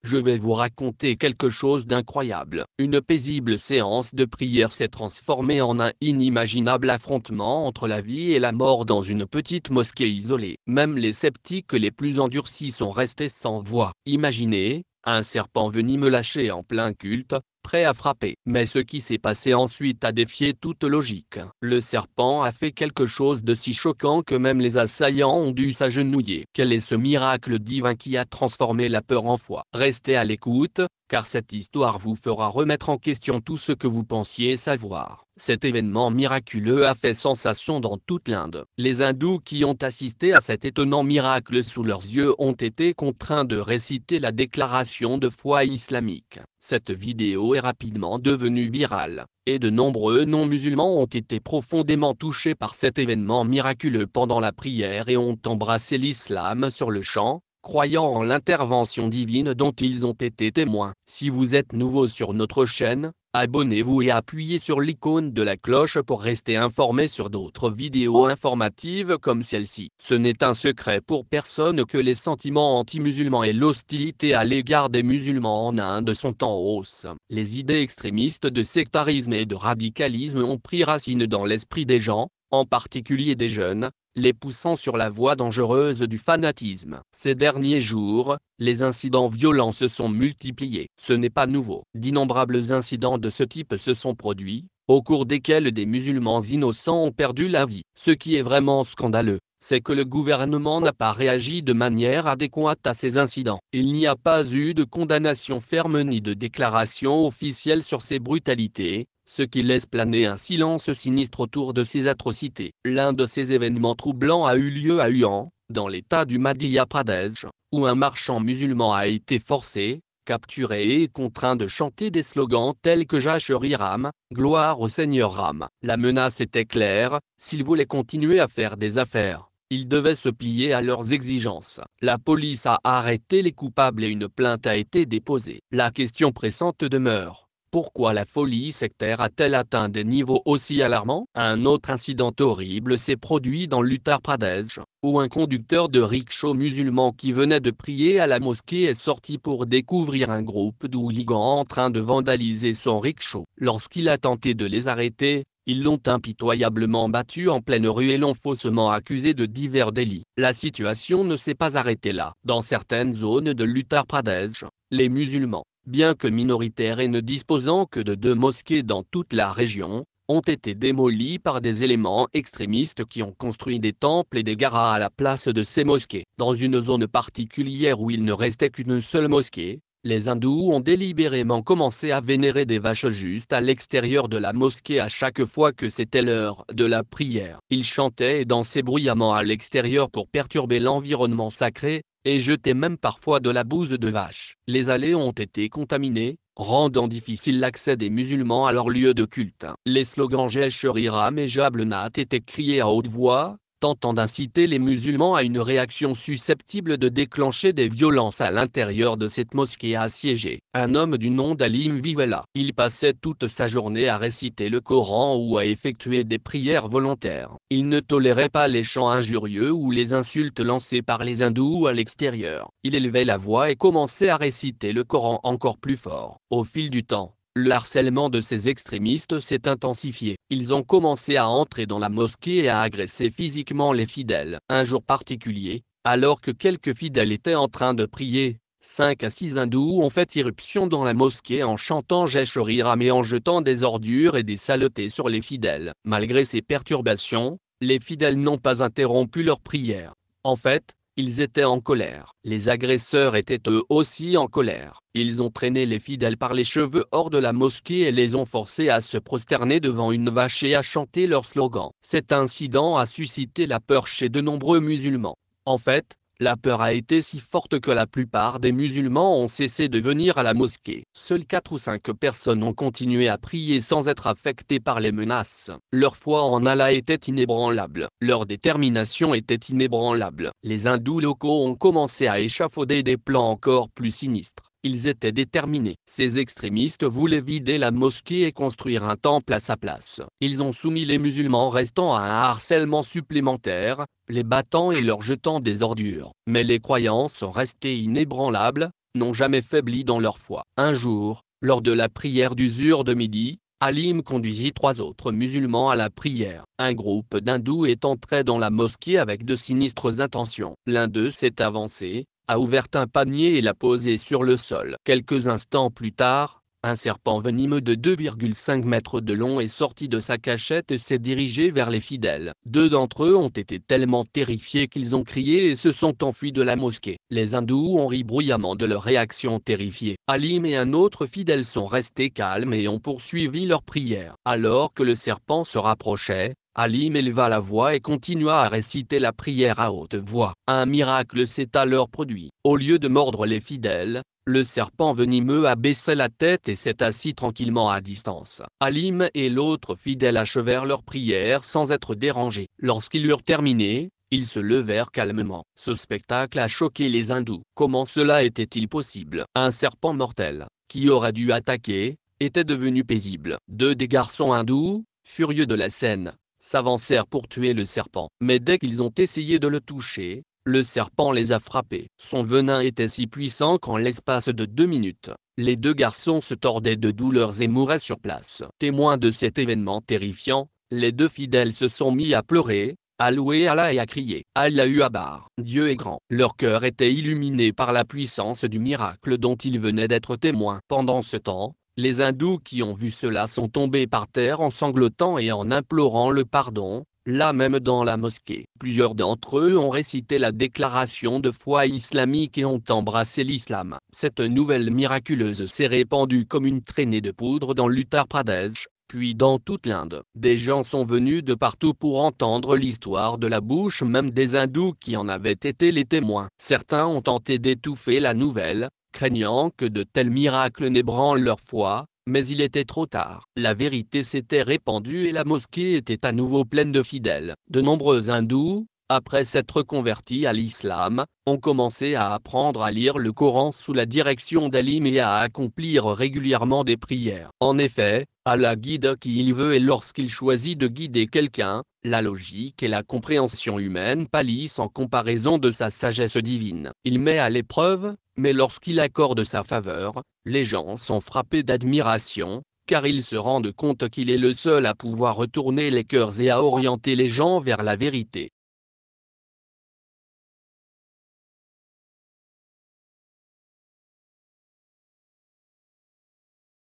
Je vais vous raconter quelque chose d'incroyable. Une paisible séance de prière s'est transformée en un inimaginable affrontement entre la vie et la mort dans une petite mosquée isolée. Même les sceptiques les plus endurcis sont restés sans voix. Imaginez, un serpent venimeux lâché en plein culte, prêt à frapper. Mais ce qui s'est passé ensuite a défié toute logique. Le serpent a fait quelque chose de si choquant que même les assaillants ont dû s'agenouiller. Quel est ce miracle divin qui a transformé la peur en foi? Restez à l'écoute, car cette histoire vous fera remettre en question tout ce que vous pensiez savoir. Cet événement miraculeux a fait sensation dans toute l'Inde. Les hindous qui ont assisté à cet étonnant miracle sous leurs yeux ont été contraints de réciter la déclaration de foi islamique. Cette vidéo est rapidement devenue virale, et de nombreux non-musulmans ont été profondément touchés par cet événement miraculeux pendant la prière et ont embrassé l'islam sur le champ, croyant en l'intervention divine dont ils ont été témoins. Si vous êtes nouveau sur notre chaîne, abonnez-vous et appuyez sur l'icône de la cloche pour rester informé sur d'autres vidéos informatives comme celle-ci. Ce n'est un secret pour personne que les sentiments anti-musulmans et l'hostilité à l'égard des musulmans en Inde sont en hausse. Les idées extrémistes de sectarisme et de radicalisme ont pris racine dans l'esprit des gens, en particulier des jeunes, les poussant sur la voie dangereuse du fanatisme. Ces derniers jours, les incidents violents se sont multipliés. Ce n'est pas nouveau. D'innombrables incidents de ce type se sont produits, au cours desquels des musulmans innocents ont perdu la vie. Ce qui est vraiment scandaleux, c'est que le gouvernement n'a pas réagi de manière adéquate à ces incidents. Il n'y a pas eu de condamnation ferme ni de déclaration officielle sur ces brutalités, ce qui laisse planer un silence sinistre autour de ces atrocités. L'un de ces événements troublants a eu lieu à Huan, dans l'état du Madhya Pradesh, où un marchand musulman a été forcé, capturé et contraint de chanter des slogans tels que Jai Shri Ram, gloire au Seigneur Ram. La menace était claire, s'ils voulaient continuer à faire des affaires, ils devaient se plier à leurs exigences. La police a arrêté les coupables et une plainte a été déposée. La question pressante demeure. Pourquoi la folie sectaire a-t-elle atteint des niveaux aussi alarmants? Un autre incident horrible s'est produit dans l'Uttar Pradesh, où un conducteur de rickshaw musulman qui venait de prier à la mosquée est sorti pour découvrir un groupe d'hooligans en train de vandaliser son rickshaw. Lorsqu'il a tenté de les arrêter, ils l'ont impitoyablement battu en pleine rue et l'ont faussement accusé de divers délits. La situation ne s'est pas arrêtée là. Dans certaines zones de l'Uttar Pradesh, les musulmans, bien que minoritaires et ne disposant que de 2 mosquées dans toute la région, ont été démolis par des éléments extrémistes qui ont construit des temples et des garas à la place de ces mosquées. Dans une zone particulière où il ne restait qu'une seule mosquée, les hindous ont délibérément commencé à vénérer des vaches juste à l'extérieur de la mosquée à chaque fois que c'était l'heure de la prière. Ils chantaient et dansaient bruyamment à l'extérieur pour perturber l'environnement sacré, et jetaient même parfois de la bouse de vache. Les allées ont été contaminées, rendant difficile l'accès des musulmans à leur lieu de culte. Les slogans Jai Shri Ram et Jai Bholnath étaient criés à haute voix, tentant d'inciter les musulmans à une réaction susceptible de déclencher des violences à l'intérieur de cette mosquée assiégée. Un homme du nom d'Alim vivait là. Il passait toute sa journée à réciter le Coran ou à effectuer des prières volontaires. Il ne tolérait pas les chants injurieux ou les insultes lancées par les hindous à l'extérieur. Il élevait la voix et commençait à réciter le Coran encore plus fort. Au fil du temps, le harcèlement de ces extrémistes s'est intensifié. Ils ont commencé à entrer dans la mosquée et à agresser physiquement les fidèles. Un jour particulier, alors que quelques fidèles étaient en train de prier, 5 à 6 hindous ont fait irruption dans la mosquée en chantant Jai Shri Ram et en jetant des ordures et des saletés sur les fidèles. Malgré ces perturbations, les fidèles n'ont pas interrompu leur prière. En fait, ils étaient en colère. Les agresseurs étaient eux aussi en colère. Ils ont traîné les fidèles par les cheveux hors de la mosquée et les ont forcés à se prosterner devant une vache et à chanter leur slogan. Cet incident a suscité la peur chez de nombreux musulmans. En fait, la peur a été si forte que la plupart des musulmans ont cessé de venir à la mosquée. Seules 4 ou 5 personnes ont continué à prier sans être affectées par les menaces. Leur foi en Allah était inébranlable. Leur détermination était inébranlable. Les hindous locaux ont commencé à échafauder des plans encore plus sinistres. Ils étaient déterminés. Ces extrémistes voulaient vider la mosquée et construire un temple à sa place. Ils ont soumis les musulmans restant à un harcèlement supplémentaire, les battant et leur jetant des ordures. Mais les croyants sont restés inébranlables, n'ont jamais faibli dans leur foi. Un jour, lors de la prière d'usure de midi, Halim conduisit 3 autres musulmans à la prière. Un groupe d'hindous est entré dans la mosquée avec de sinistres intentions. L'un d'eux s'est avancé, a ouvert un panier et l'a posé sur le sol. Quelques instants plus tard, un serpent venimeux de 2,5 mètres de long est sorti de sa cachette et s'est dirigé vers les fidèles. 2 d'entre eux ont été tellement terrifiés qu'ils ont crié et se sont enfuis de la mosquée. Les hindous ont ri bruyamment de leur réaction terrifiée. Halim et un autre fidèle sont restés calmes et ont poursuivi leur prière. Alors que le serpent se rapprochait, Halim éleva la voix et continua à réciter la prière à haute voix. Un miracle s'est alors produit. Au lieu de mordre les fidèles, le serpent venimeux a baissé la tête et s'est assis tranquillement à distance. Halim et l'autre fidèle achevèrent leur prière sans être dérangés. Lorsqu'ils eurent terminé, ils se levèrent calmement. Ce spectacle a choqué les hindous. Comment cela était-il possible? Un serpent mortel, qui aurait dû attaquer, était devenu paisible. 2 des garçons hindous, furieux de la scène, s'avancèrent pour tuer le serpent. Mais dès qu'ils ont essayé de le toucher, le serpent les a frappés. Son venin était si puissant qu'en l'espace de 2 minutes, les 2 garçons se tordaient de douleurs et mouraient sur place. Témoins de cet événement terrifiant, les 2 fidèles se sont mis à pleurer, à louer Allah et à crier « Allahu Akbar, Dieu est grand ». Leur cœur était illuminé par la puissance du miracle dont ils venaient d'être témoins. Pendant ce temps, les hindous qui ont vu cela sont tombés par terre en sanglotant et en implorant le pardon. Là même dans la mosquée, plusieurs d'entre eux ont récité la déclaration de foi islamique et ont embrassé l'islam. Cette nouvelle miraculeuse s'est répandue comme une traînée de poudre dans l'Uttar Pradesh, puis dans toute l'Inde. Des gens sont venus de partout pour entendre l'histoire de la bouche même des hindous qui en avaient été les témoins. Certains ont tenté d'étouffer la nouvelle, craignant que de tels miracles n'ébranlent leur foi. Mais il était trop tard. La vérité s'était répandue et la mosquée était à nouveau pleine de fidèles. De nombreux hindous, après s'être convertis à l'islam, ont commencé à apprendre à lire le Coran sous la direction d'Halim et à accomplir régulièrement des prières. En effet, Allah guide qui il veut et lorsqu'il choisit de guider quelqu'un, la logique et la compréhension humaine pâlissent en comparaison de sa sagesse divine. Il met à l'épreuve, mais lorsqu'il accorde sa faveur, les gens sont frappés d'admiration, car ils se rendent compte qu'il est le seul à pouvoir retourner les cœurs et à orienter les gens vers la vérité.